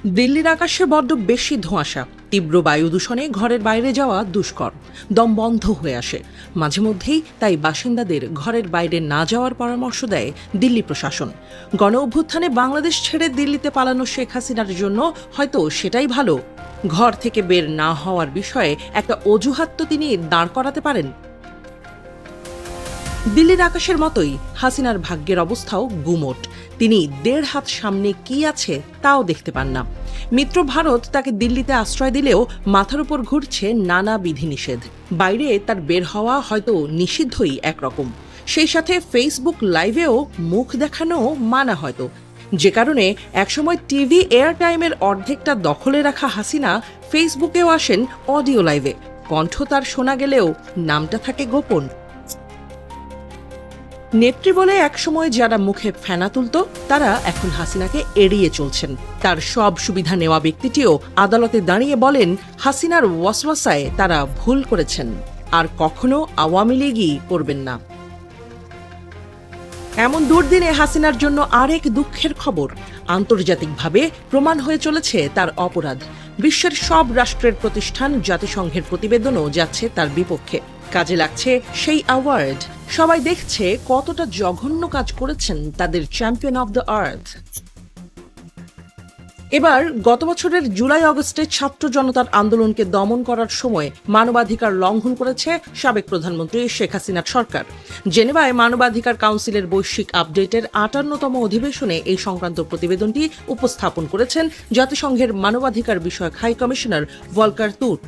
দিল্লির আকাশে বড্ড বেশি ধোঁয়াশা, তীব্র বায়ু দূষণে ঘরের বাইরে যাওয়া দুষ্কর, দম বন্ধ হয়ে আসে মাঝে মধ্যেই। তাই বাসিন্দাদের ঘরের বাইরে না যাওয়ার পরামর্শ দেয় দিল্লি প্রশাসন। গণ অভ্যুত্থানে বাংলাদেশ ছেড়ে দিল্লিতে পালানো শেখ হাসিনার জন্য হয়তো সেটাই ভালো। ঘর থেকে বের না হওয়ার বিষয়ে একটা অজুহাত তো তিনি দাঁড় করাতে পারেন। দিল্লির আকাশের মতোই হাসিনার ভাগ্যের অবস্থাও গুমোট। তিনি ১.৫ হাত সামনে কি আছে তাও দেখতে পান না। মিত্র ভারত তাকে দিল্লিতে আশ্রয় দিলেও মাথার উপর ঘুরছে নানা বিধিনিষেধ। বাইরে তার বের হওয়া হয়তো নিষিদ্ধই একরকম, সেই সাথে ফেসবুক লাইভেও মুখ দেখানো মানা হয়তো। যে কারণে একসময় টিভি এয়ার টাইমের অর্ধেকটা দখলে রাখা হাসিনা ফেসবুকেও আসেন অডিও লাইভে। কণ্ঠ তার শোনা গেলেও নামটা থাকে গোপন। নেত্রী বলে একসময় যারা মুখে ফেনা তুলত, তারা এখন হাসিনাকে এড়িয়ে চলছেন। তার সব সুবিধা নেওয়া ব্যক্তিটিও আদালতে দাঁড়িয়ে বলেন, হাসিনার ওয়াসওয়াসায় তারা ভুল করেছেন, আর কখনো আওয়ামী লীগই করবেন না। এমন দুর্দিনে হাসিনার জন্য আরেক দুঃখের খবর। আন্তর্জাতিকভাবে প্রমাণ হয়ে চলেছে তার অপরাধ। বিশ্বের সব রাষ্ট্রের প্রতিষ্ঠান, জাতিসংঘের প্রতিবেদনও যাচ্ছে তার বিপক্ষে। কাজে লাগছে সেই অ্যাওয়ার্ড। সবাই দেখছে কতটা জঘন্য কাজ করেছেন তাদের চ্যাম্পিয়ন অব দ্য আর্থ। এবার গত বছরের জুলাই আগস্টে ছাত্র জনতার আন্দোলনকে দমন করার সময় মানবাধিকার লঙ্ঘন করেছে সাবেক প্রধানমন্ত্রী শেখ হাসিনার সরকার। জেনেভায় মানবাধিকার কাউন্সিলের বৈশ্বিক আপডেটের ৫৮তম অধিবেশনে এই সংক্রান্ত প্রতিবেদনটি উপস্থাপন করেছেন জাতিসংঘের মানবাধিকার বিষয়ক high commissioner Volker Turk.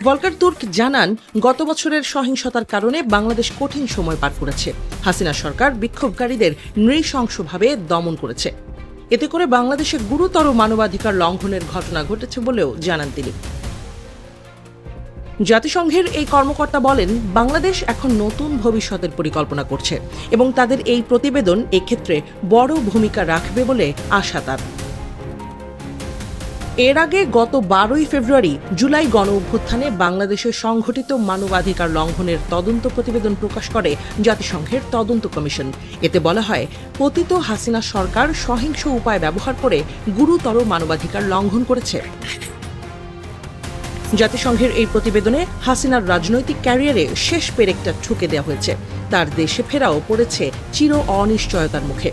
Volker Turk জানান, গত বছরের সহিংসতার কারণে বাংলাদেশ কঠিন সময় পার করেছে। হাসিনা সরকার বিক্ষোভকারীদের নৃশংসভাবে দমন করেছে। এতে করে বাংলাদেশে গুরুতর মানবাধিকার লঙ্ঘনের ঘটনা ঘটেছে বলেও জানান তিনি। জাতিসংঘের এই কর্মকর্তা বলেন, বাংলাদেশ এখন নতুন ভবিষ্যতের পরিকল্পনা করছে এবং তাদের এই প্রতিবেদন এক্ষেত্রে বড় ভূমিকা রাখবে বলে আশা তার। এর আগে গত ১২ই ফেব্রুয়ারি জুলাই গণ অভ্যুত্থানে বাংলাদেশে সংঘটিত মানবাধিকার লঙ্ঘনের তদন্ত প্রতিবেদন প্রকাশ করে জাতিসংঘের তদন্ত কমিশন। এতে বলা হয়, পতিত হাসিনা সরকার সহিংস উপায় ব্যবহার করে গুরুতর মানবাধিকার লঙ্ঘন করেছে। জাতিসংঘের এই প্রতিবেদনে হাসিনার রাজনৈতিক ক্যারিয়ারে শেষ পেরেকটা ঠুকে দেওয়া হয়েছে। তার দেশে ফেরাও পড়েছে চির অনিশ্চয়তার মুখে।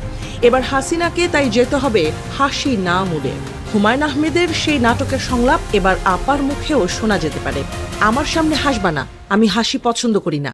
এবার হাসিনাকে তাই যেতে হবে হাসি না মুড়ে। হুমায়ুন আহমেদের সেই নাটকের সংলাপ এবার আপার মুখেও শোনা যেতে পারে, আমার সামনে হাসবা না, আমি হাসি পছন্দ করি না।